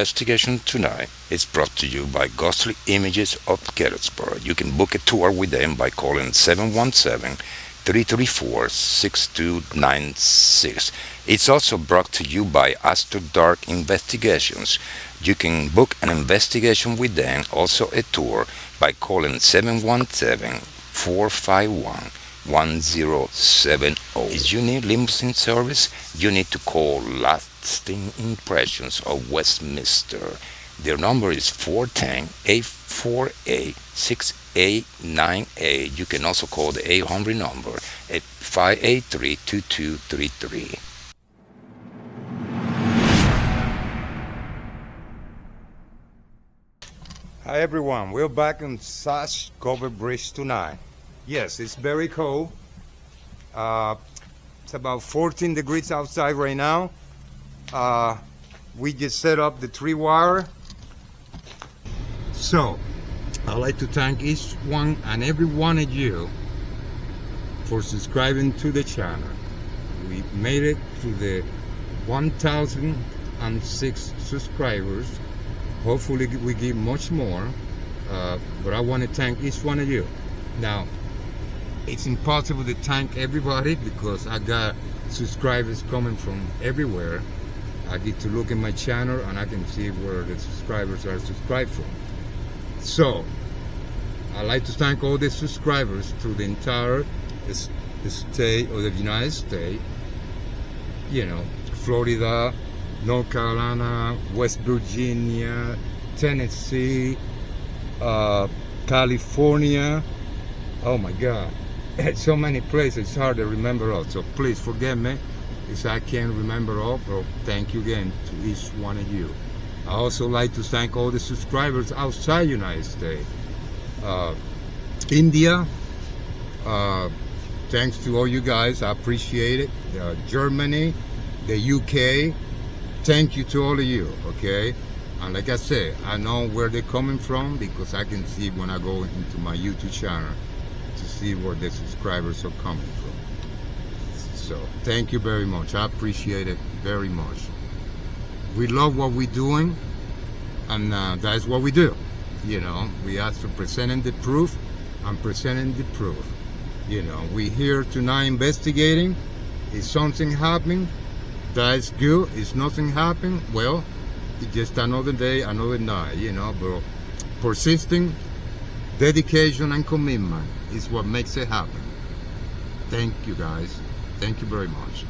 investigation tonight is brought to you by Ghostly Images of Gettysburg. You can book a tour with them by calling 717-334-6296. It's also brought to you by After Dark Investigations. You can book an investigation with them, also a tour, by calling 717-451-1070. If you need limousine service, you need to call Lasting Impressions of Westminster. Their number is 410-848-6898. You can also call the 800 number at 583-2233. Hi everyone, we're back on Sachs Covered Bridge tonight. Yes, it's very cold. It's about 14 degrees outside right now. We just set up the 3-wire. So, I'd like to thank each one and every one of you for subscribing to the channel. We made it to the 1,006 subscribers. Hopefully we get much more, but I want to thank each one of you. Now, it's impossible to thank everybody because I got subscribers coming from everywhere. I get to look at my channel and I can see where the subscribers are subscribed from. So, I'd like to thank all the subscribers to the entire state of the United States. You know, Florida, North Carolina, West Virginia, Tennessee, California. Oh my God, so many places, it's hard to remember all. So please forgive me if I can't remember all, but thank you again to each one of you. I also like to thank all the subscribers outside United States. India, thanks to all you guys, I appreciate it. Germany, the UK, thank you to all of you, okay? And like I said, I know where they're coming from because I can see when I go into my YouTube channel to see where the subscribers are coming from. So, thank you very much. I appreciate it very much. We love what we're doing, and that's what we do. You know, we ask for presenting the proof. I'm presenting the proof. You know, we're here tonight investigating. Is something happening? That's good. Is nothing happening? Well, it's just another day, another night, you know, but persisting, dedication, and commitment is what makes it happen. Thank you, guys. Thank you very much.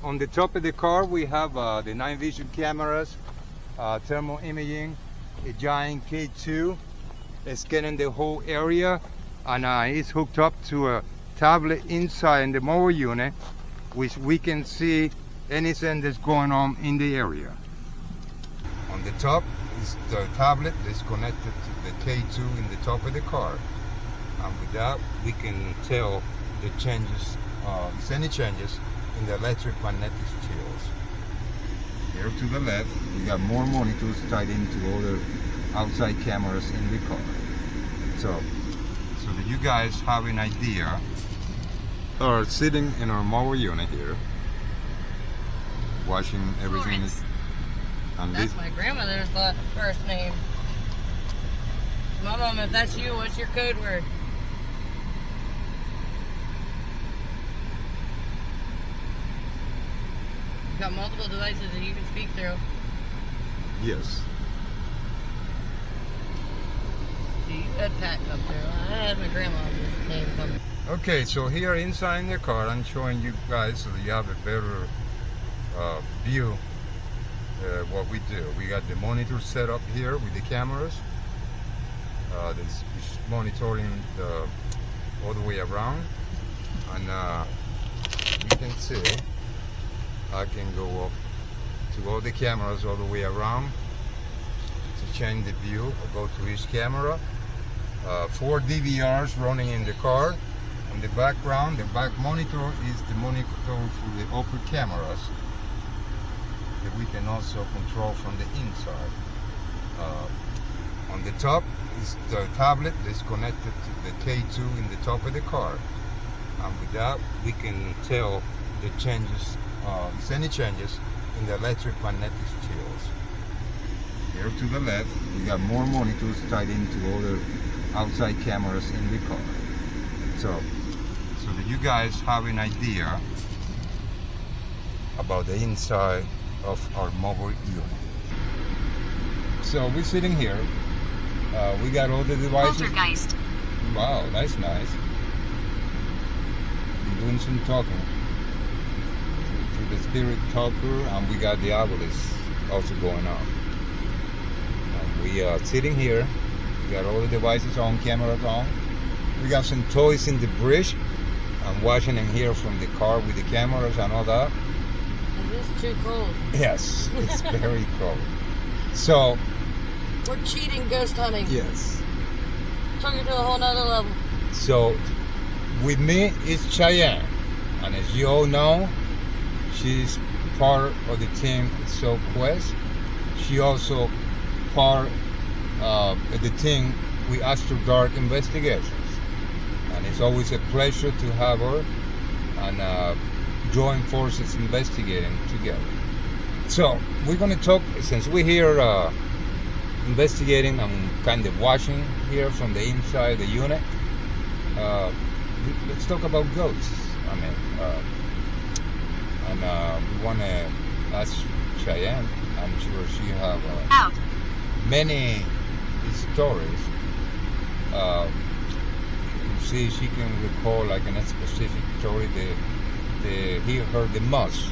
On the top of the car, we have the night vision cameras, thermal imaging, a giant K2, scanning the whole area, and it's hooked up to a tablet inside the mobile unit, which we can see anything that's going on in the area. On the top is the tablet that's connected to the K2 in the top of the car. And with that, we can tell the changes, if any changes in the electromagnetic fields. Here to the left, we got more monitors tied into other outside cameras in the car. So that you guys have an idea, are sitting in our mobile unit here, watching everything. And that's my grandmother's first name. Mom, if that's you, what's your code word? You've got multiple devices that you can speak through. Yes. You had Pat come through. I had my grandma's name come through. Okay, so here inside the car, I'm showing you guys so that you have a better view what we do. We got the monitor set up here with the cameras. This is monitoring all the way around, and you can see I can go up to all the cameras all the way around to change the view. I'll go to each camera. 4 DVRs running in the car. In the background, the back monitor is the monitor for the upper cameras that we can also control from the inside. On the top is the tablet that's connected to the K2 in the top of the car. And with that, we can tell the changes, if any changes in the electromagnetic fields. Here to the left, we got more monitors tied into other outside cameras in the car. So that you guys have an idea about the inside of our mobile unit. So we're sitting here. We got all the devices. Poltergeist. Wow, that's nice. I'm doing some talking to the spirit talker, and we got the obelisk also going on. We are sitting here. We got all the devices on, cameras on. We got some toys in the bridge. I'm watching in here from the car with the cameras and all that. It is too cold. Yes, it's very cold. So, We're cheating ghost hunting. yes. Took it to a whole nother level. So, with me is Cheyenne. And as you all know, she's part of the team So Quest. She also part of the team with After Dark Investigations. And it's always a pleasure to have her and join forces investigating together. So we're going to talk, since we're here investigating and kind of watching here from the inside the unit, let's talk about ghosts. I mean, we want to ask Cheyenne. I'm sure she have many stories. See, she can recall like a specific story that he heard the most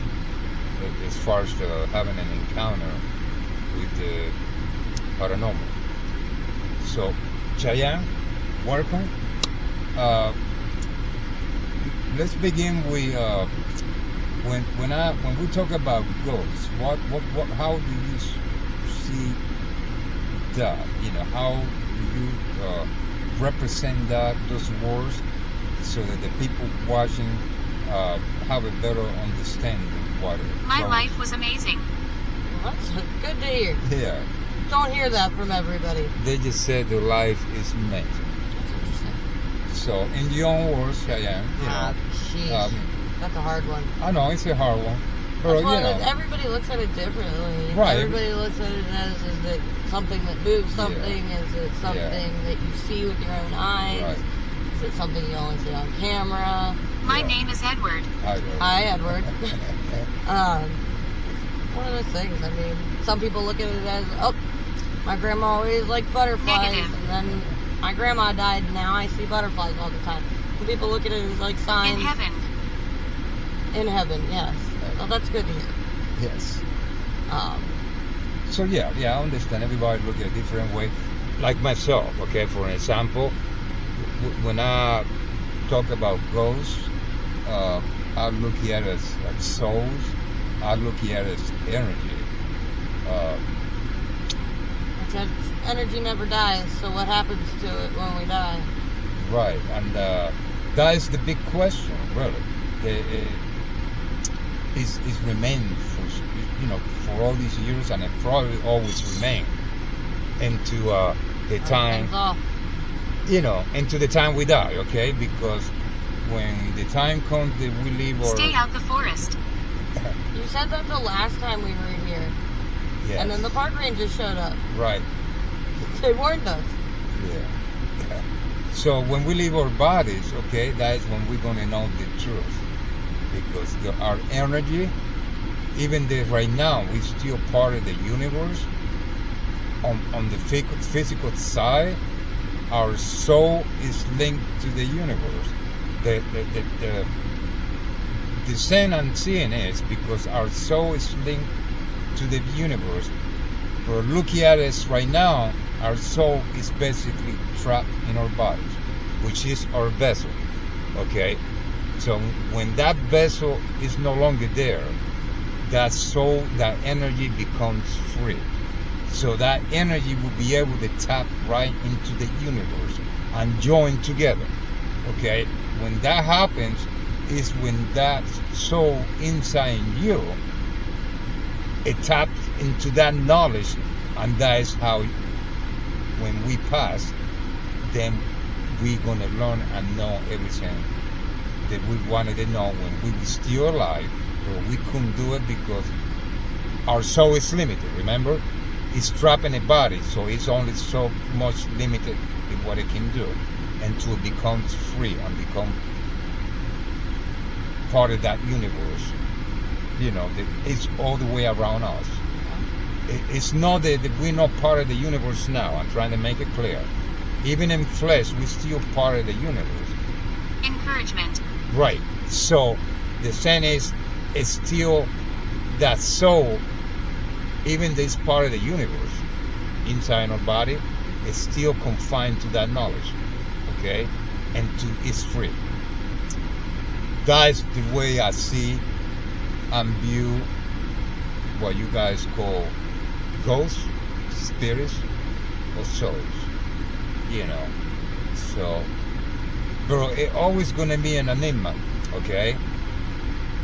as far as having an encounter with the paranormal. So, Cheyenne, welcome. Let's begin with when we talk about ghosts. How do you see that? You know, how do you represent those words so that the people watching have a better understanding of what it is. My life was amazing. Well, that's good to hear. Yeah. Don't hear that from everybody. They just said their life is amazing. That's interesting. So, in your own words, Cheyenne, you know. Jeez. That's a hard one. I know, it's a hard one. But, That's why you know. everybody looks at it differently. Right. Everybody looks at it as, is it something that moves something? Yeah. Is it something that you see with your own eyes? Right. Is it something you only see on camera? My Yeah. name is Edward. Hi, Edward. One of those things. I mean, some people look at it as, oh, my grandma always liked butterflies. Negative. And then my grandma died, and now I see butterflies all the time. Some people look at it as like signs. In heaven. In heaven, yes. Well, that's good to hear. Yes. Um, So yeah, I understand. Everybody look at a different way. Like myself, okay. For example, when I talk about ghosts, I look at it as souls. I look at it as energy. Because energy never dies. So what happens to it when we die? Right, and that is the big question, really. It's remained for all these years, and it probably always remain into the time, into the time we die, okay? Because when the time comes that we leave our... Stay out the forest. You said that the last time we were here. Yes. And then the park rangers showed up. Right. They warned us. Yeah. So when we leave our bodies, okay, that is when we're going to know the truth. Because our energy, even though right now we're still part of the universe, on the physical side, our soul is linked to the universe. The saying I'm seeing is because our soul is linked to the universe. But looking at us right now, our soul is basically trapped in our bodies, which is our vessel. Okay? So when that vessel is no longer there, that soul, that energy becomes free. So that energy will be able to tap right into the universe and join together. Okay? When that happens is when that soul inside you, it taps into that knowledge, and that is how when we pass, then we're going to learn and know everything that we wanted to know when we were still alive, but we couldn't do it because our soul is limited, remember? it's trapped in a body, so it's only so much limited in what it can do, until it becomes free and become part of that universe. It's all the way around us. It's not that we're not part of the universe now. I'm trying to make it clear. Even in flesh, we're still part of the universe. Encouragement. Right. So the thing is, it's still that soul, even this part of the universe, inside our body, is still confined to that knowledge. Okay? And it's free. That's the way I see and view what you guys call ghosts, spirits, or souls. So, but it's always going to be an enigma, okay?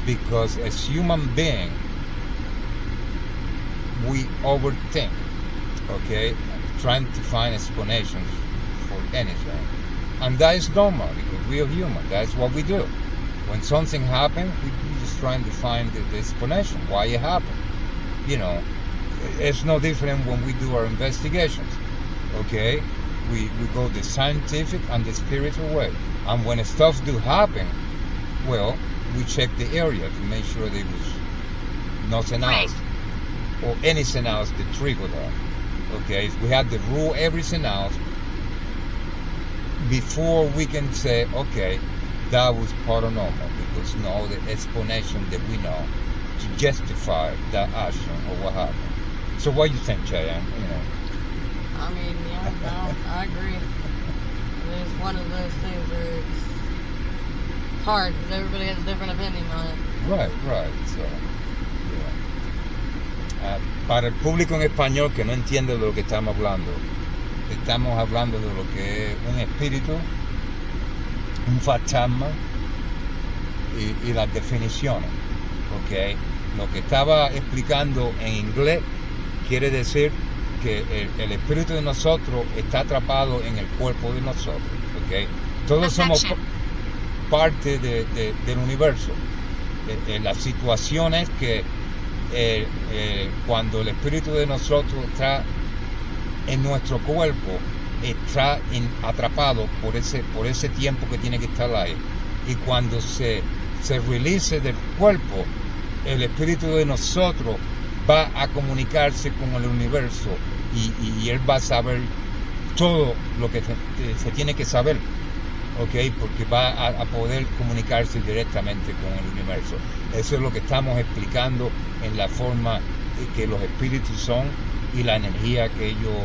Because as human beings, we overthink, okay? Trying to find explanations for anything. And that is normal because we are human. That's what we do. When something happens, we're just trying to find the explanation, why it happened. It's no different when we do our investigations, okay? We go the scientific and the spiritual way. And when stuff do happen, well, we check the area to make sure there was nothing else or anything else that triggered that. Okay, we have to rule everything else before we can say, okay, that was paranormal, because no the explanation that we know to justify that action or what happened. So what do you think, Cheyenne? I mean, yeah, no, I agree. It's one of those things where it's hard because everybody has a different opinion on it. Right. So, para el público en español que no entiende de lo que estamos hablando de lo que es un espíritu, un fantasma y las definiciones. Okay. Lo que estaba explicando en inglés quiere decir que el espíritu de nosotros está atrapado en el cuerpo de nosotros. Okay. Todos somos parte del universo. La situación es que cuando el espíritu de nosotros está en nuestro cuerpo, está atrapado por ese tiempo que tiene que estar ahí, y cuando se release del cuerpo, el espíritu de nosotros va a comunicarse con el universo y él va a saber todo lo que se tiene que saber, ¿ok? Porque va a poder comunicarse directamente con el universo. Eso es lo que estamos explicando en la forma que los espíritus son y la energía que ellos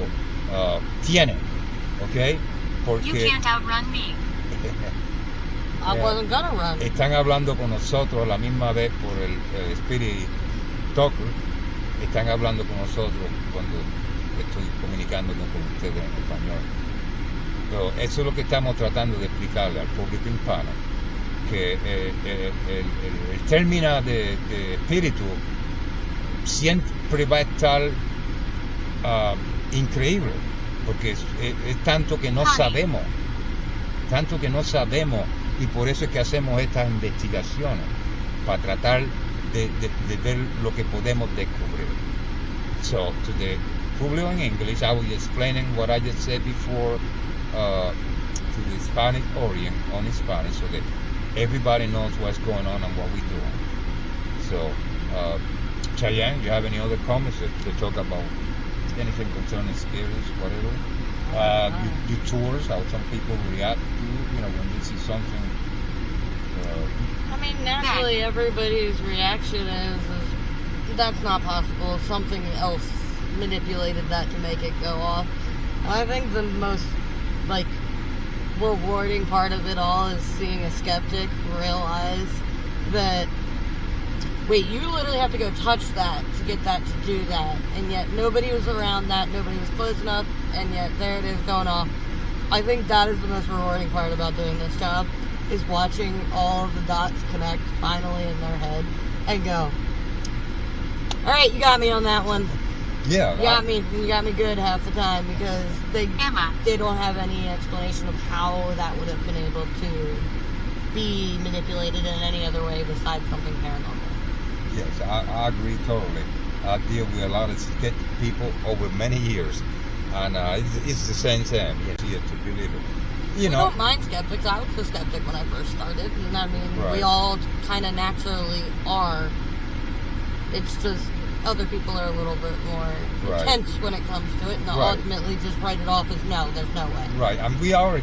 tienen, ¿ok? Porque You can't outrun me. I wasn't gonna run. Están hablando con nosotros a la misma vez por el Spirit Talker. Están hablando con nosotros cuando estoy comunicando con ustedes en español. Pero eso es lo que estamos tratando de explicarle al público hispano, que el término de espíritu siempre va a estar increíble, porque es tanto que no sabemos, y por eso es que hacemos estas investigaciones, para tratar de ver lo que podemos descubrir. So, to the público in English, I was explaining what I just said before to the Spanish audience on Spanish, so that everybody knows what's going on and what we're doing. So, Cheyenne, do you have any other comments to talk about anything concerning spirits, whatever? Your tours, how some people react to, when they see something. I mean, naturally, everybody's reaction is that's not possible. Something else manipulated that to make it go off. I think the most, rewarding part of it all is seeing a skeptic realize that, wait, you literally have to go touch that to get that to do that, and yet nobody was around that, nobody was close enough, and yet there it is going off. I think that is the most rewarding part about doing this job, is watching all of the dots connect finally in their head and go, all right, you got me on that one. Yeah. You got me good half the time, because they don't have any explanation of how that would have been able to be manipulated in any other way besides something paranormal. Yes, I agree totally. I deal with a lot of skeptic people over many years, and it's the same thing. You see it to believe it. You We know, don't mind skeptics. I was a skeptic when I first started, and I mean, Right. we all kind of naturally are. It's just other people are a little bit more Right. intense when it comes to it, and they'll Right. ultimately just write it off as no, there's no way. right? And we are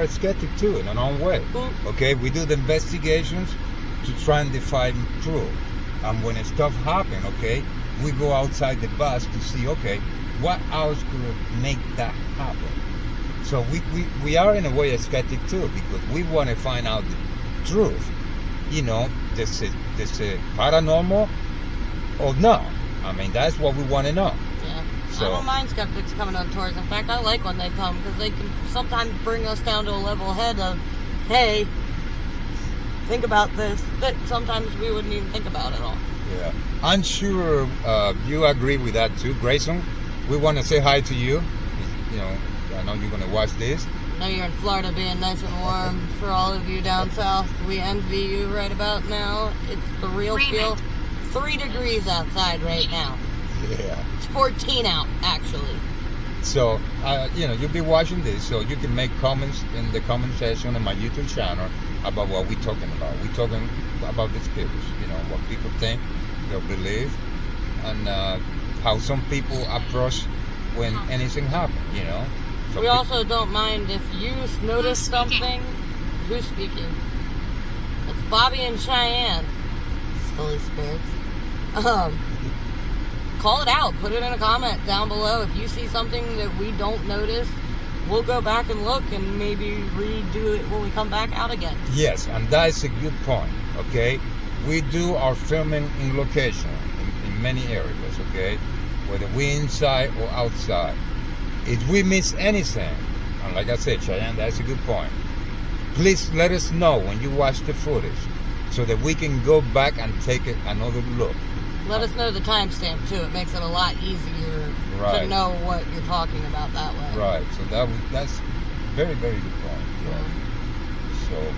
a skeptic too in our own way. Okay, we do the investigations to try and define truth, and when stuff happen, okay, we go outside the box to see, okay, what else could make that happen. So we are in a way a skeptic too, because we want to find out the truth. You know, this is paranormal or no? I mean, that's what we want to know. Yeah. So- I don't mind skeptics coming on tours. In fact, I like when they come because they can sometimes bring us down to a level head of, hey, think about this, that sometimes we wouldn't even think about at all. Yeah, I'm sure you agree with that too, Grayson. We want to say hi to you. You know, I know you're going to watch this. I know you're in Florida being nice and warm. For all of you down south, we envy you right about now. It's the real feel. 3 degrees outside right now. Yeah. It's 14 out, actually. So, you know, you'll be watching this, so you can make comments in the comment section on my YouTube channel about what we're talking about. We're talking about the spirits, you know, what people think, their belief, and how some people approach when anything happens, you know. So We also don't mind if you notice Who's speaking? something. Who's speaking? It's Bobby and Cheyenne. Silly spirits. Call it out. Put it in a comment down below. If you see something that we don't notice, we'll go back and look and maybe redo it when we come back out again. Yes, and that's a good point, okay? We do our filming in location, in many areas, okay? Whether we're inside or outside. If we miss anything, and like I said, Cheyenne, that's a good point. Please let us know when you watch the footage so that we can go back and take another look. Let us know the timestamp too. It makes it a lot easier to Right. know what you're talking about that way. Right, so that's very, very good point. Yeah. So,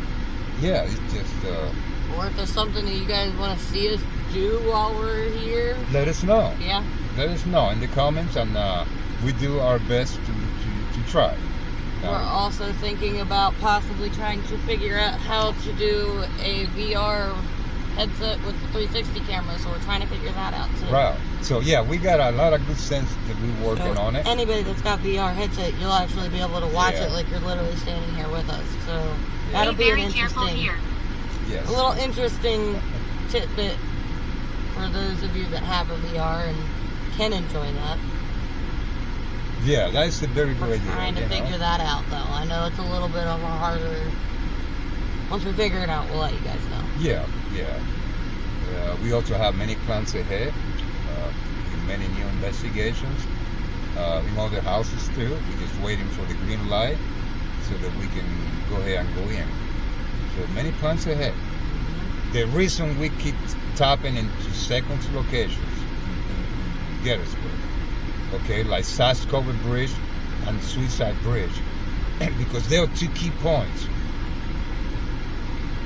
yeah, it's just, Or if there's something that you guys want to see us do while we're here, let us know. yeah. Let us know in the comments, and we do our best to try. We're also thinking about possibly trying to figure out how to do a VR headset with the 360 camera, so we're trying to figure that out too. Right. So yeah, we got a lot of good sense that we're working So on it. Anybody that's got VR headset, you'll actually be able to watch Yeah. it like you're literally standing here with us. So Yeah. that'll Be be an very careful interesting, here. Yes. a little interesting tidbit for those of you that have a VR and can enjoy that. Yeah, that's a very good We're idea. trying to you know. figure that out, though. I know it's a little bit of a harder. Once we figure it out, we'll let you guys know. Yeah, yeah. We also have many plans ahead, many new investigations in other houses too. We're just waiting for the green light so that we can go ahead and go in. So many plans ahead. The reason we keep tapping into second locations in Gettysburg, okay, like Sachs Covered Bridge and Suicide Bridge, because they are 2 key points.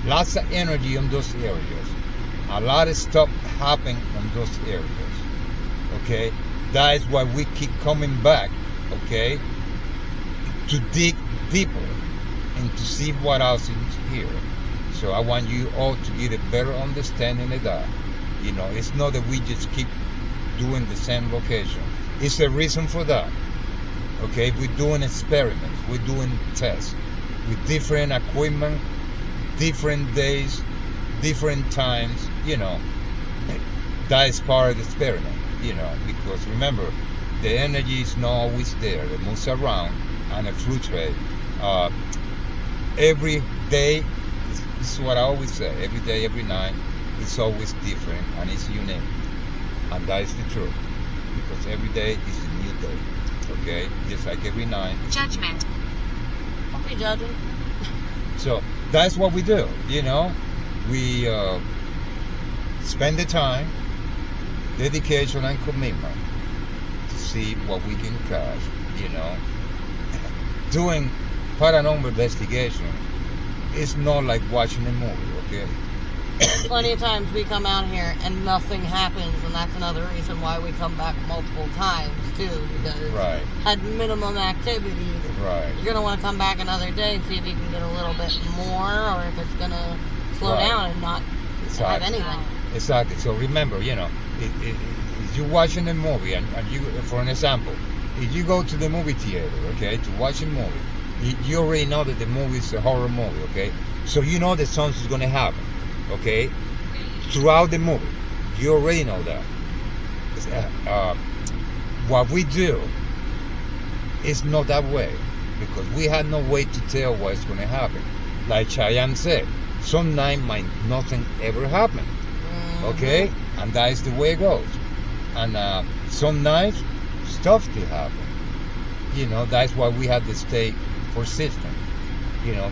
Lots of energy in those areas. A lot of stuff happening in those areas. Okay? That is why we keep coming back, okay? To dig deeper and to see what else is here. So I want you all to get a better understanding of that. You know, it's not that we just keep doing the same location. It's a reason for that. Okay? We're doing experiments. We're doing tests with different equipment, different days, different times, you know. That is part of the experiment, you know, because remember, the energy is not always there. It moves around and it fluctuates. Every day, this is what I always say, every day, every night, it's always different and it's unique. And that is the truth. Because every day is a new day, okay? Just like every night. Judgment. Don't be judging. So that's what we do, you know. We spend the time, dedication, and commitment to see what we can catch, you know. Doing paranormal investigation is not like watching a movie, okay? plenty of times we come out here and nothing happens, and that's another reason why we come back multiple times too, because Right. had minimum activity. Right. You're gonna want to come back another day and see if you can get a little bit more, or if it's gonna slow Right. down and not have anything. Exactly. So remember, you know, if you're watching a movie, and you, for an example, if you go to the movie theater, okay, to watch a movie, you already know that the movie is a horror movie, okay? So you know that something's going to happen, okay? Throughout the movie, you already know that. What we do is not that way, because we have no way to tell what's going to happen. Like Cheyenne said, some night might nothing ever happen, okay? And that is the way it goes. And some nights, stuff can happen. You know, that's why we have to stay persistent, you know,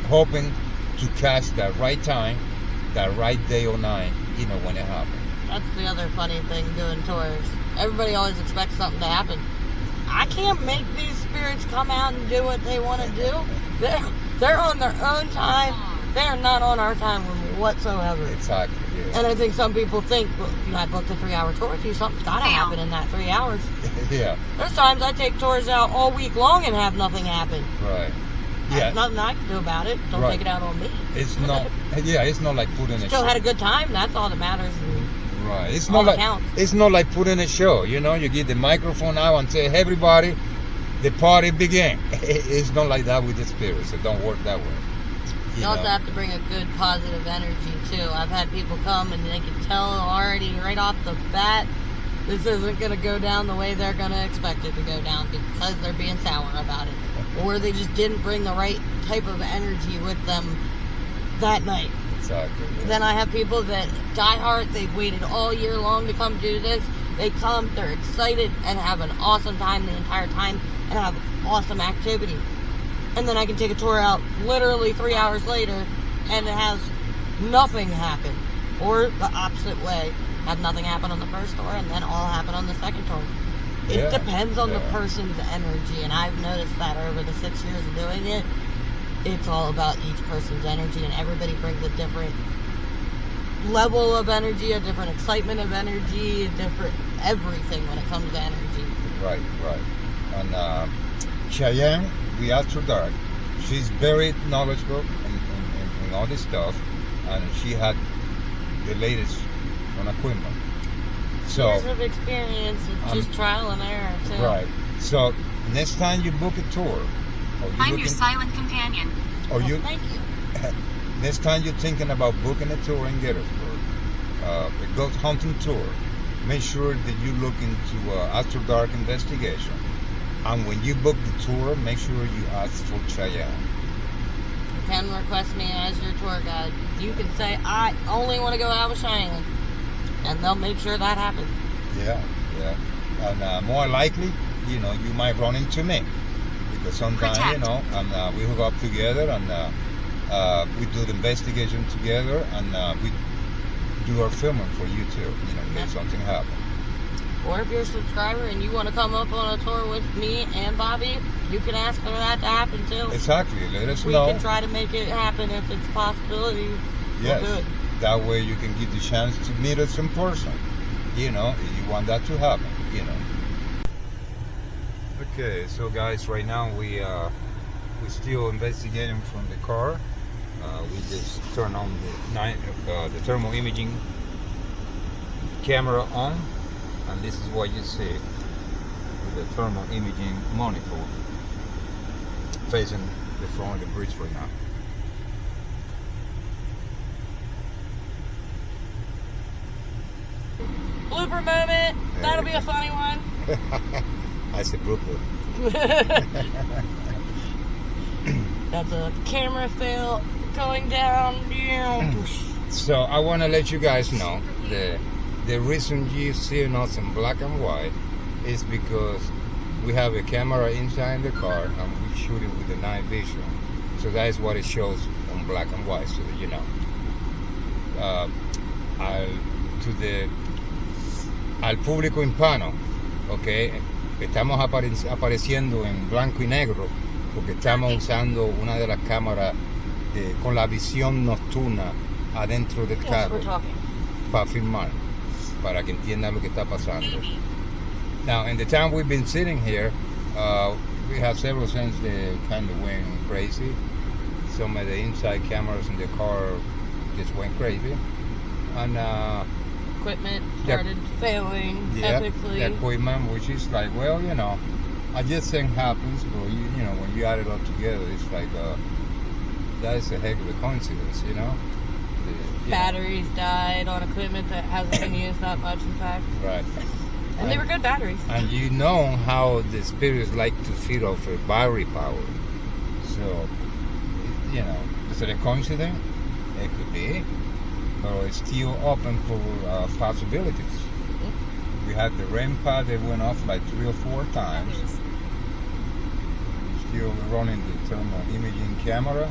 hoping to catch that right time, that right day or night, you know, when it happens. That's the other funny thing doing tours. Everybody always expects something to happen. I can't make these spirits come out and do what they want to do. They're on their own time. They're not on our time whatsoever. Exactly. Yeah. And I think some people think, well, I booked a 3-hour tour with you. Something's got to happen in that 3 hours. Yeah. There's times I take tours out all week long and have nothing happen. Right. Yeah. There's nothing I can do about it. Don't take it out on me. It's not. Yeah. It's not like putting a Still show. had a good time. That's all that matters. Right. It's all not like counts. it's not like putting a show. You know, you get the microphone out and say, "Hey, everybody, the party begin." It's not like that with the spirits. It don't work that way. You also have to bring a good positive energy too. I've had people come and they can tell already right off the bat this isn't going to go down the way they're going to expect it to go down because they're being sour about it. Or they just didn't bring the right type of energy with them that night. Exactly. Yeah. Then I have people that die hard, they've waited all year long to come do this. They come, they're excited and have an awesome time the entire time and have awesome activity. And then I can take a tour out literally 3 hours later and it has nothing happen. Or the opposite way. Have nothing happen on the first tour and then all happen on the second tour. It depends on the person's energy, and I've noticed that over the 6 years of doing it. It's all about each person's energy, and everybody brings a different level of energy, a different excitement of energy, a different everything when it comes to energy. Right. And Cheyenne, the After Dark, she's very knowledgeable in all this stuff, and she had the latest on equipment. So years of experience, it's just trial and error too. Right. So next time you book a tour, I'm your silent companion. Thank you. Next time you're thinking about booking a tour in Gettysburg, a ghost hunting tour, make sure that you look into After Dark investigation. And when you book the tour, make sure you ask for Cheyenne. You can request me as your tour guide. You can say, I only want to go out with Cheyenne. And they'll make sure that happens. Yeah. And more likely, you know, you might run into me. Because sometimes, you know, and we hook up together and we do the investigation together and we do our filming for you too, you know, in case something happens. Or if you're a subscriber and you want to come up on a tour with me and Bobby, you can ask for that to happen too. Exactly. Let us We know. can try to make it happen if it's a possibility. Yes. We'll do it. That way you can get the chance to meet us in person. You know, if you want that to happen, you know. Okay, so guys, right now we're still investigating from the car. We just turned on the thermal imaging camera on, and this is what you see with the thermal imaging monitor facing the front of the bridge right now. Blooper moment. That'll be a funny one. That's a blooper. That's a camera fail going down. So I want to let you guys know the reason you see us in black and white is because we have a camera inside the car and we shoot it with the night vision. So that is what it shows on black and white, so that you know. Al público hispano, okay, estamos apareciendo en blanco y negro porque estamos usando una de las cámaras con la visión nocturna adentro del Yes, carro we're talking. para filmar, para que entiendan lo que está pasando. Now, in the time we've been sitting here, we have several things that kind of went crazy. Some of the inside cameras in the car just went crazy. And Equipment started failing epically. the equipment, which is like, well, you know, I just think happens, but you know, when you add it all together, it's like, that is a heck of a coincidence, you know? Batteries died on equipment that hasn't been used that much, in fact. Right. And they were good batteries. And you know how the spirits like to feed off a battery power. So, you know, is it a coincidence? It could be. But it's still open for possibilities. Mm-hmm. We had the REM pod that went off like 3 or 4 times. Still running the thermal imaging camera.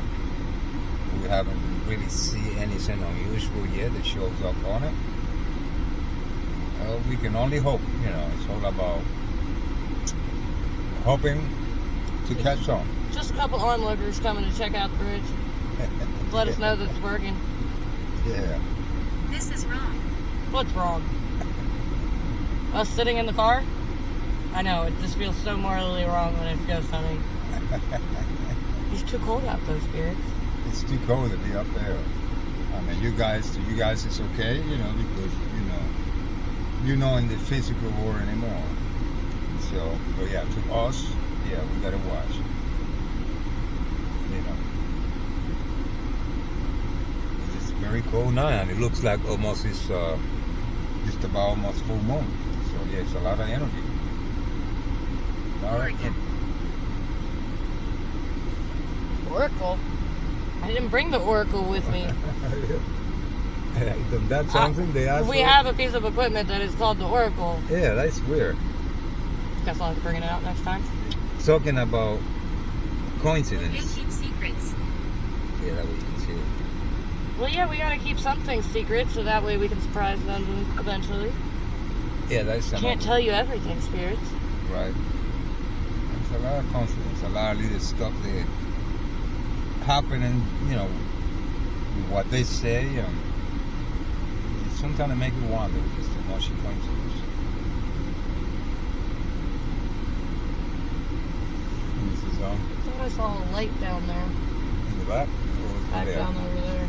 We haven't really seen anything unusual yet that shows up on it. We can only hope, you know, it's all about hoping to catch on. Just a couple onlookers coming to check out the bridge. Let us know that it's working. Yeah. This is wrong. What's wrong? Us sitting in the car? I know, it just feels so morally wrong when it goes hunting. It's too cold out though, spirits. It's too cold to be up there. I mean, to you guys it's okay, you know, because, you're not in the physical war anymore. So, but yeah, to us, yeah, we gotta watch. You know. It's very cold now, and it looks like almost it's just about almost full moon. So yeah, it's a lot of energy. All right. Oracle? I didn't bring the Oracle with me. That's something they asked. We have a piece of equipment that is called the Oracle. Yeah, that's weird. Guess I'll have to bring it out next time. Talking about coincidence. Keep secrets. Yeah, that we can see it. Well, yeah, we gotta keep something secret so that way we can surprise them eventually. Yeah, that's Can't tell you everything, spirits. Right. There's a lot of coincidence, a lot of little stuff that happen, and you know what they say. Sometimes it makes me wonder, just too much coincidence. This is I thought I saw a light down there. in the back. Or Back there? down over there.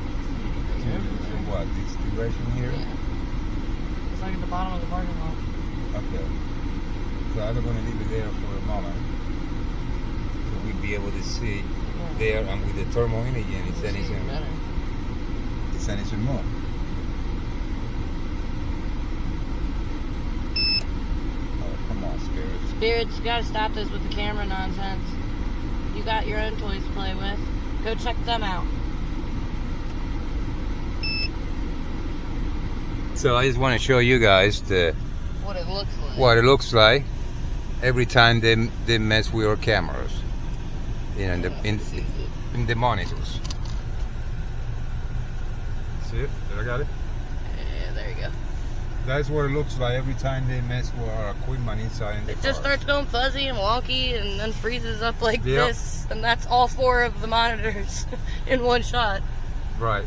So what? This direction here? Yeah. It's like at the bottom of the parking lot. Okay. So I'm going to leave it there for a moment, so we'll be able to see there, and with the thermal imaging, it's anything better. It's anything more. Oh, come on, spirits. Spirits, you gotta stop this with the camera nonsense. You got your own toys to play with. Go check them out. So I just want to show you guys What it looks like. what it looks like every time they mess with our cameras, you know, in the monitors. See it? Did I got it? Yeah, there you go. That's what it looks like every time they mess with our equipment inside the It just car. starts going fuzzy and wonky and then freezes up like Yep. this. And that's all 4 of the monitors in one shot. Right.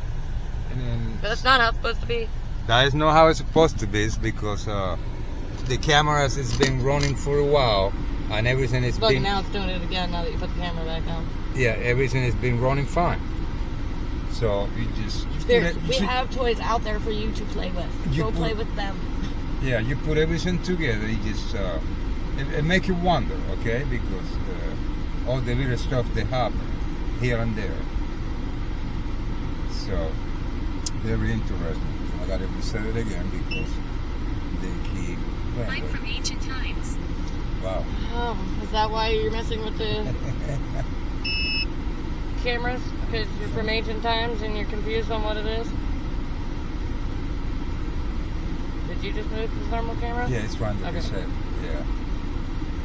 And then But that's not how it's supposed to be. that is not how it's supposed to be. It's because the cameras has been running for a while, and everything is Look, been now it's doing it again now that you put the camera back on. yeah, everything has been running fine. So you just We have toys out there for you to play with. You Go play put- with them. yeah, you put everything together. You just it make you wonder, okay? Because all the little stuff that happen here and there. So very interesting. I gotta reset it again because they keep. Like from ancient times. Wow. Oh, is that why you're messing with the cameras? Because you're from ancient times and you're confused on what it is? Did you just move the thermal camera? Yeah, it's trying to Okay. reset. Yeah.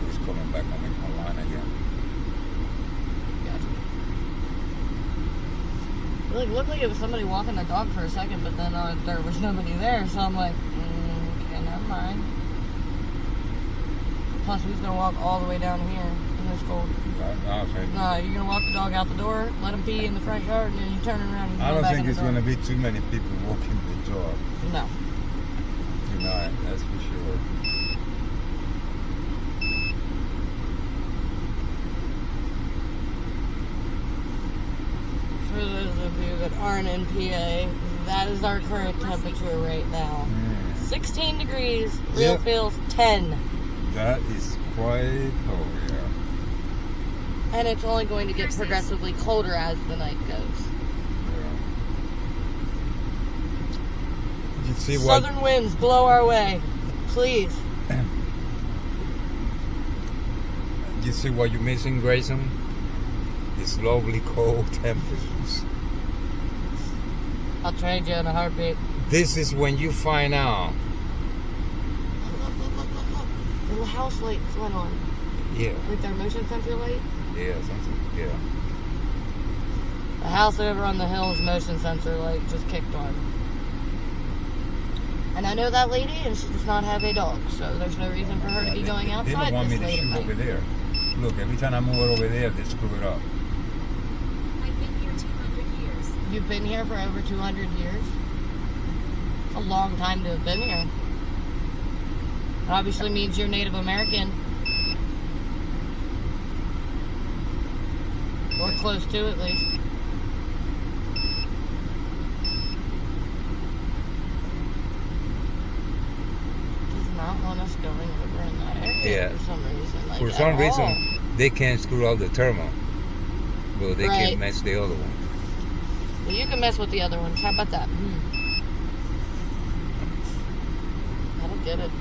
It's coming back online again. Gotcha. It looked like it was somebody walking the dog for a second, but then there was nobody there, so I'm like, okay, never mind. Plus, who's gonna walk all the way down here in this cold? No, you're gonna walk the dog out the door, let him pee in the front yard, and then you turn around and I go don't back think in the it's door. going to be too many people walking the dog. No. Tonight, that's for sure. For those of you that aren't in PA, that is our current temperature right now. 16 degrees, real Yep. feels 10. That is quite cold, yeah. And it's only going to get progressively colder as the night goes. You see what? Southern winds blow our way. Please. You see what you're missing, Grayson? These lovely cold temperatures. I'll trade you in a heartbeat. This is when you find out. And the house lights went on. Yeah. Like their motion sensor light. Yeah, something. Yeah. The house over on the hill's motion sensor light just kicked on. And I know that lady, and she does not have a dog, so there's no reason for her to be going They outside don't want me this to late at shoot night. over there. Look, every time I move it over there, they screw it up. I've been here 200 years. You've been here for over 200 years? It's a long time to have been here. It obviously means you're Native American. Or close to, at least. Does not want us going over in that area Yeah. for some reason. Like, For at some all. reason, they can't screw out the thermal. But they Right. can match the other one. Well, you can mess with the other ones. How about that? I don't get it.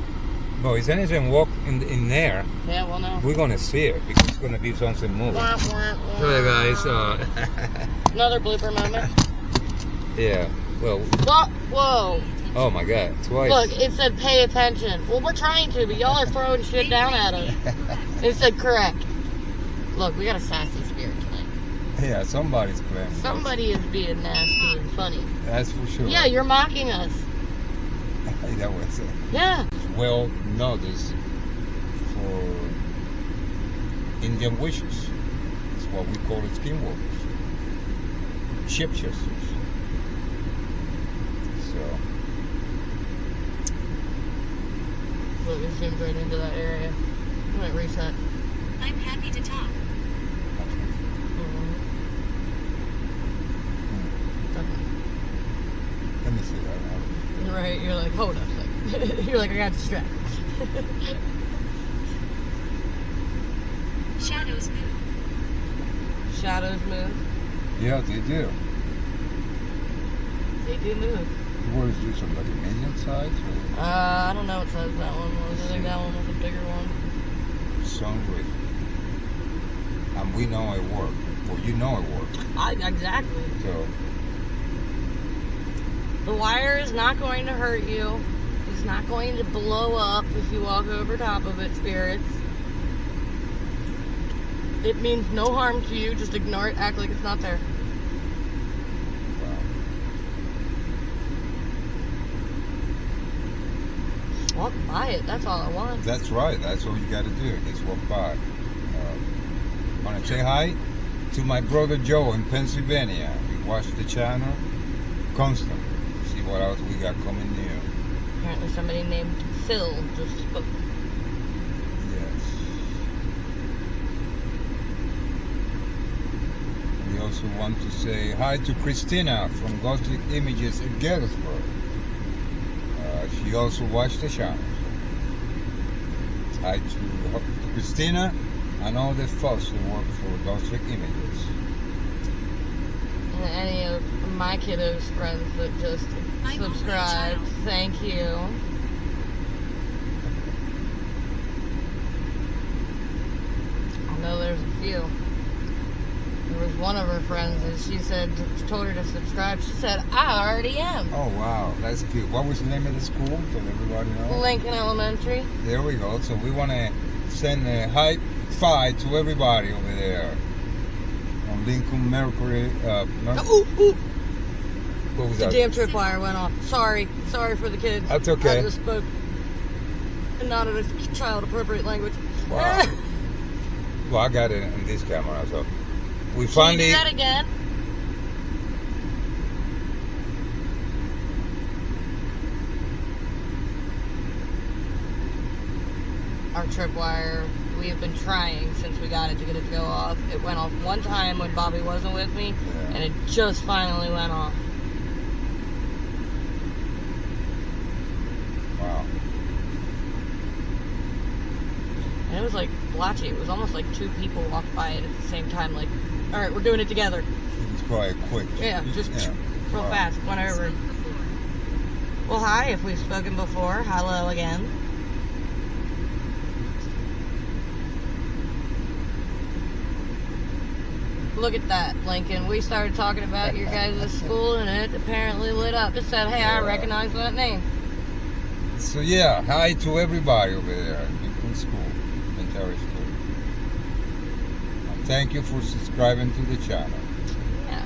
But if anything walk in there, Yeah, well, no. we're gonna see it because it's gonna be something moving. Wah, wah, wah. So guys, Another blooper moment. yeah. Well, Whoa, whoa. oh my God, twice. Look, it said pay attention. Well, we're trying to, but y'all are throwing shit down at us. It said correct. Look, we got a sassy spirit tonight. Yeah, somebody's playing. with us. Somebody is being nasty and funny. That's for sure. Yeah, you're mocking us. That was it. Yeah. Well noticed for Indian witches. It's what we call it skinwalkers. Shapeshifters. So, Look, it zoomed right into that area. I'm gonna reset. I'm happy to talk. let me see that now. Right, you're like, hold up a second. You're like, I got distracted. Shadows move. Shadows move. Yeah, they do. They do move. What is this, like a medium size or I don't know what size that one was. I think that one was a bigger one. some reason? And we know it worked. Well, you know it worked. Exactly. So, The wire is not going to hurt you. It's not going to blow up if you walk over top of it, spirits. It means no harm to you. Just ignore it. Act like it's not there. Walk by it. That's all I want. that's right. That's all you got to do. Just walk by. Want to say hi to my brother Joe in Pennsylvania. We watch the channel constantly. See what else we got coming new. Apparently somebody named Phil just spoke. Yes. We also want to say hi to Christina from Gothic Images in Gettysburg. She also watched the channel. Hi to Christina and all the folks who work for Gothic Images. And any of my kiddos' friends that just I'm on that subscribed. channel. Thank you. I know there's a few. There was one of her friends and she said, told her to subscribe. She said, I already am. Oh wow, that's good. What was the name of the school? So everybody knows. Lincoln Elementary. There we go. So we want to send a high five to everybody over there on Lincoln Mercury. Ooh, ooh. What was The that? damn tripwire went off. Sorry for the kids. That's okay. I just spoke not in a child appropriate language. Wow. Well, I got it in this camera, so we Can finally. you do that again? Our tripwire, we have been trying since we got it to get it to go off. It went off one time when Bobby wasn't with me, Yeah. and it just finally went off. Wow. And it was like blotchy. It was almost like two people walked by it at the same time. Like, all right, we're doing it together. It was quite quick. Yeah, just real Wow. fast. Went over. Spoke before. Well, hi, if we've spoken before. Hello again. Look at that, Lincoln. We started talking about your guys' school, and it apparently lit up. It said, hey, I Yeah. recognize that name. So yeah, hi to everybody over there in school, elementary school. And thank you for subscribing to the channel. Yeah,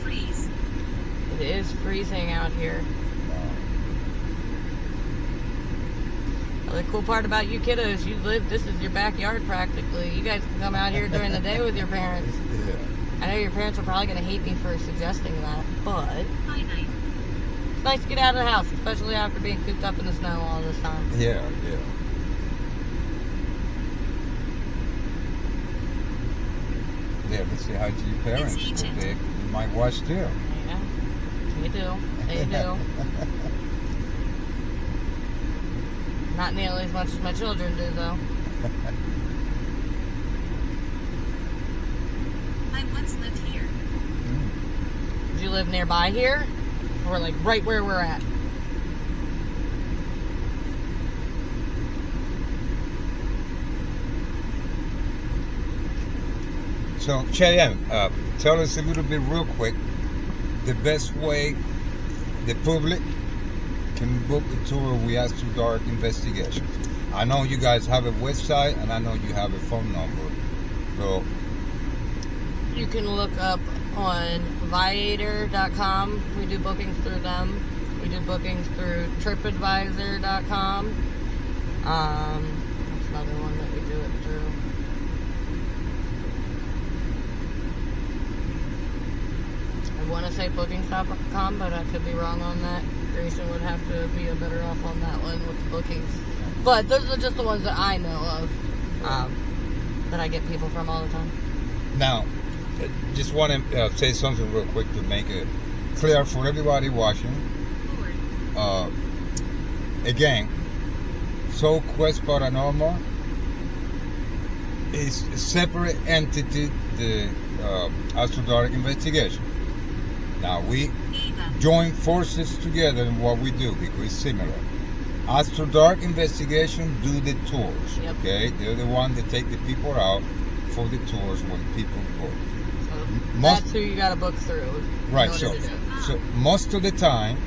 Freeze. it is freezing out here. The cool part about you kiddos, you live, this is your backyard practically. You guys can come out here during the day with your parents. Yeah. I know your parents are probably going to hate me for suggesting that, but High night. it's nice to get out of the house, especially after being cooped up in the snow all this time. Yeah, yeah. Yeah, let's say hi to your parents. It's ancient. They might watch too. Yeah, they do. They do. Not nearly as much as my children do, though. I once lived here. Did you live nearby here? Or like right where we're at? So Cheyenne, tell us a little bit real quick the best way the public can book a tour with After Dark Investigations. I know you guys have a website and I know you have a phone number. So You can look up on Viator.com. We do bookings through them. We do bookings through TripAdvisor.com. That's another one that we do it through. I want to say bookings.com, but I could be wrong on that. Grayson would have to be better off on that one with the bookings. But those are just the ones that I know of, that I get people from all the time. now, just want to say something real quick to make it clear for everybody watching. Lord. Again, So Quest Paranormal is a separate entity, the After Dark Investigation. Now we Eva. join forces together in what we do because it's similar. After Dark Investigation do the tours, Yep. okay? They're the one that take the people out for the tours when people go. So Most- that's who you got to book through. in Right, order so to do it. so most of the time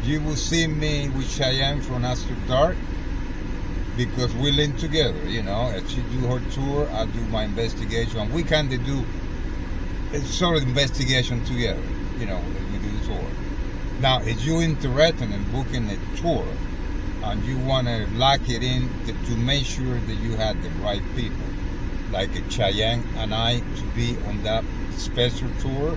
you will see me with Cheyenne from After Dark because we link together, you know. As she do her tour, I do my investigation. We kind of do a sort of investigation together, you know, as we do the tour. Now, if you're interested in booking a tour and you want to lock it in to make sure that you have the right people, like Cheyenne and I to be on that special tour,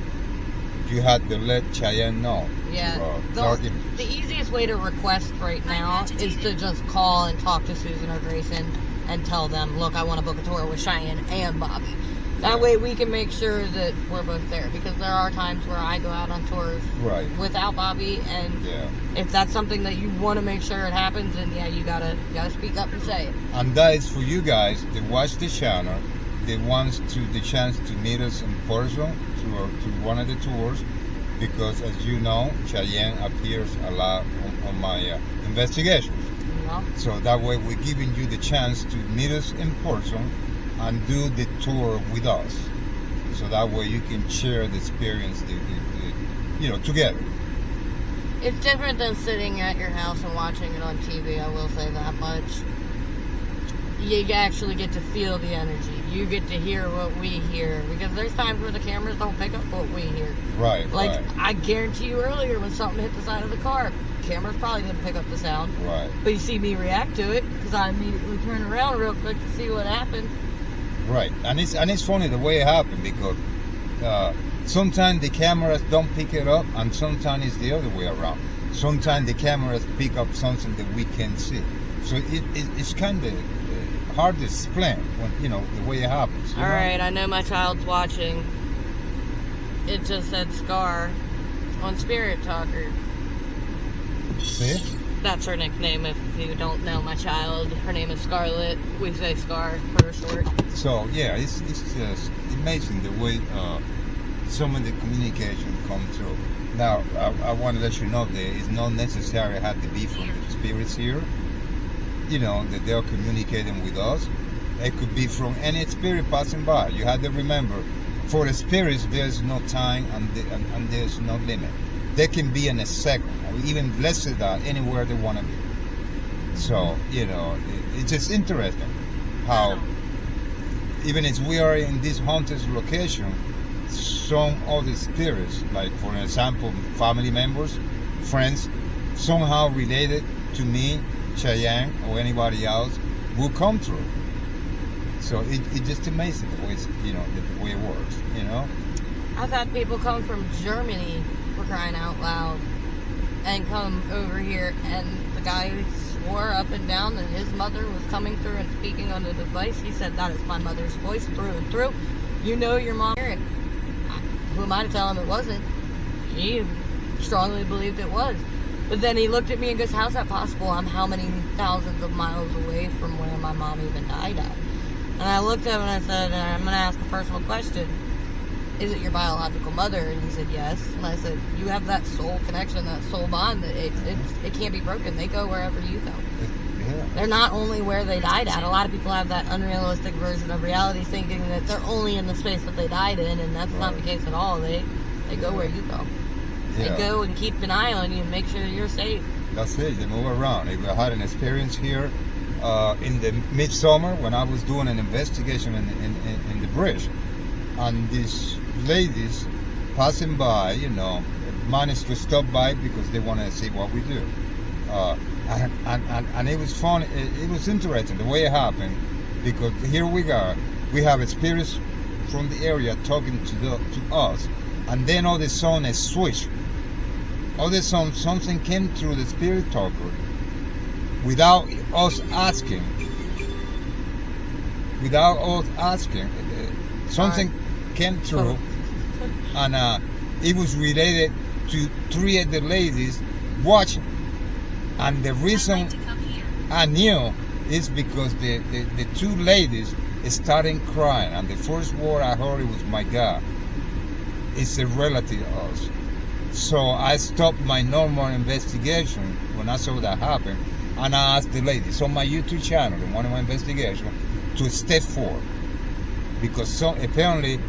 you had to let Cheyenne know. Yeah, to, the target- easiest way to request right now is to just call and talk to Susan or Grayson and tell them, look, I want to book a tour with Cheyenne and Bobby. That Yeah. way we can make sure that we're both there, because there are times where I go out on tours Right. without Bobby, and Yeah. if that's something that you want to make sure it happens, then yeah, you gotta speak up and say it. And that is for you guys that watch the channel, that wants the chance to meet us in person to one of the tours, because as you know, Cheyenne appears a lot on my investigations. You know? So that way we're giving you the chance to meet us in person and do the tour with us. So that way you can share the experience, together. It's different than sitting at your house and watching it on TV, I will say that much. You actually get to feel the energy. You get to hear what we hear. Because there's times where the cameras don't pick up what we hear. Right, Like, right. I guarantee you earlier when something hit the side of the car, cameras probably didn't pick up the sound. Right. But you see me react to it because I immediately turn around real quick to see what happened. Right. And it's funny the way it happened because sometimes the cameras don't pick it up, and sometimes it's the other way around. Sometimes the cameras pick up something that we can see. So it's kind of hard to explain when the way it happens. All right, I know my child's watching. It just said Scar on Spirit Talker. See? That's her nickname. If you don't know my child, her name is Scarlet. We say Scar for short. So yeah, it's just amazing the way some of the communication come through. Now I want to let you know that it's not necessarily have to be from the spirits here. That they're communicating with us. It could be from any spirit passing by. You have to remember, for the spirits, there's no time and there's no limit. They can be in a second, or even less than that, anywhere they want to be. So, it's just interesting how, even as we are in this haunted location, some of the spirits, like for example, family members, friends, somehow related to me, Cheyenne, or anybody else, will come through. So it's just amazing the way the way it works. I've had people come from Germany, for crying out loud, and come over here, and the guy swore up and down that his mother was coming through and speaking on the device. He said, "That is my mother's voice through and through. Your mom." And who am I to tell him it wasn't? He strongly believed it was. But then he looked at me and goes, "How's that possible? I'm how many thousands of miles away from where my mom even died at?" And I looked at him and I said, "I'm going to ask a personal question. Is it your biological mother?" And he said, "Yes." And I said, "You have that soul connection, that soul bond, that it can't be broken. They go wherever you go." Yeah. They're not only where they died at. A lot of people have that unrealistic version of reality, thinking that they're only in the space that they died in, and that's not the case at all. They go where you go. Yeah. They go and keep an eye on you and make sure you're safe. That's it. They move around. I had an experience here in the midsummer when I was doing an investigation in the bridge, and these ladies passing by, managed to stop by because they want to see what we do. And it was fun. It was interesting the way it happened, because here we are. We have spirits from the area talking to us, and then all of a sudden a switch. All of a sudden something came through the spirit talker without us asking. Something came through, and it was related to three of the ladies watching. And the reason I knew is because the two ladies started crying, and the first word I heard was, "My God, it's a relative of us." So I stopped my normal investigation when I saw that happen, and I asked the ladies on my YouTube channel, in one of my investigations, to step forward. Because apparently,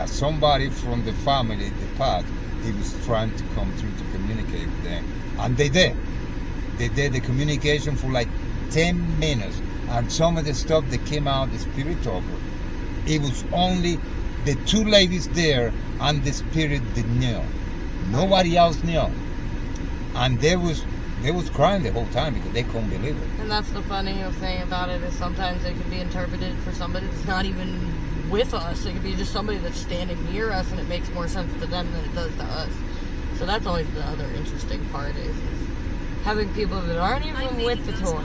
somebody from the family, the past, he was trying to come through to communicate with them. And they did. They did the communication for like 10 minutes. And some of the stuff that came out, the spirit talker, it was only the two ladies there and the spirit that knew. Nobody else knew. And they was crying the whole time because they couldn't believe it. And that's the funny thing about it, is sometimes it can be interpreted for somebody that's not even with us. It could be just somebody that's standing near us, and it makes more sense to them than it does to us. So that's always the other interesting part, is having people that aren't even with the tour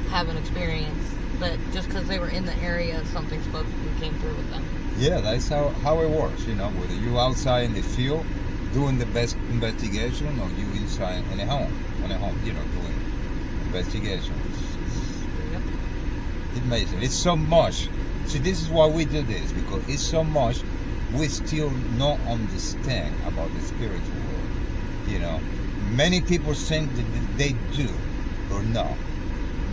have an experience, but just because they were in the area, something spoke and came through with them. Yeah, that's how it works, whether you outside in the field doing the best investigation, or you inside in a home, doing investigation. It's amazing. It's so much. See, this is why we do this, because it's so much we still not understand about the spiritual world. Many people think that they do or no.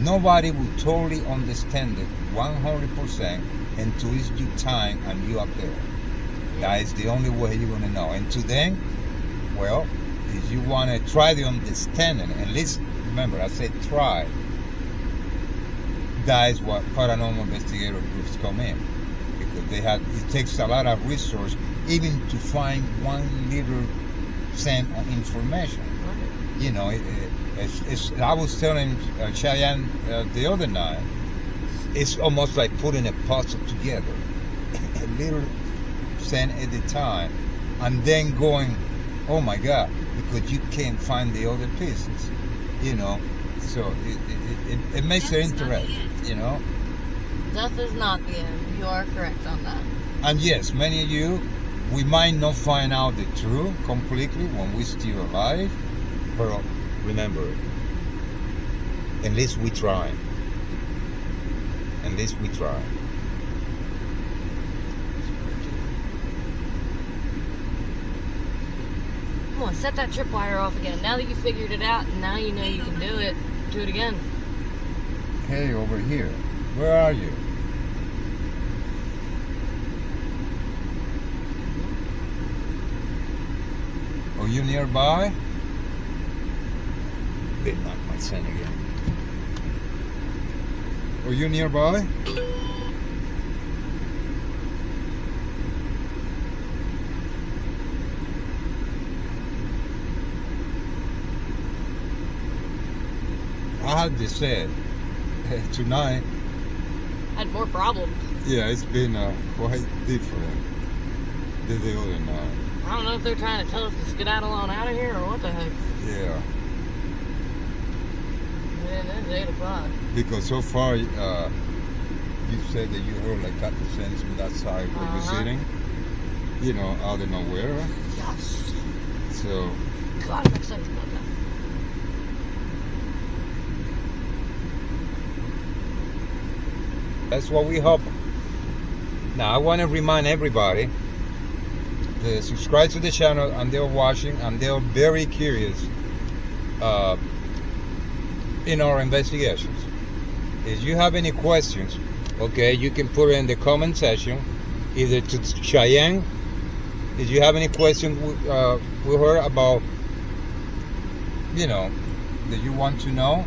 Nobody will totally understand it 100% until it's due time and you up there. That is the only way you're going to know. And to then, well, if you want to try to understand it, at least remember, I said try. That is what paranormal investigator groups come in, because it takes a lot of resource even to find one little cent of information. You know, I was telling Cheyenne the other night, it's almost like putting a puzzle together, a little cent at a time, and then going, oh my God, because you can't find the other pieces, you know. So it makes it interesting, you know. Death is not the end. You are correct on that. And yes, many of you, we might not find out the truth completely when we're still alive, but remember it. At least we try. At least we try. Come on, set that tripwire off again. Now that you figured it out, and now you know you can do it, do it again. Hey, over here. Where are you? Are you nearby? They knocked my son again. Are you nearby? I have to say, tonight, Had more problems. yeah, it's been quite different than the other night. I don't know if they're trying to tell us to skedaddle on out of here or what the heck. Yeah, Man, it's 8 o'clock. because so far you said that you heard like cat sounds from that side where you're sitting, you know, out of nowhere. Yes. So God, I'm excited about that. that's what we hope. Now I want to remind everybody to subscribe to the channel, and they're watching and they're very curious in our investigations. If you have any questions, okay, you can put it in the comment section, either to Cheyenne. If you have any questions we heard about, you know, that you want to know,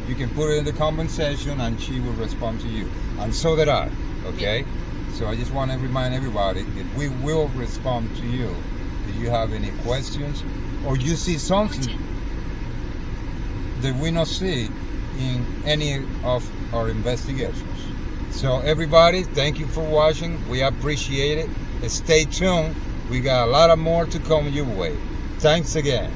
you can put it in the comment section and she will respond to you. And so did I, okay? So I just want to remind everybody that we will respond to you if you have any questions or you see something that we not see in any of our investigations. So everybody, thank you for watching. We appreciate it. Stay tuned. We got a lot of more to come your way. Thanks again.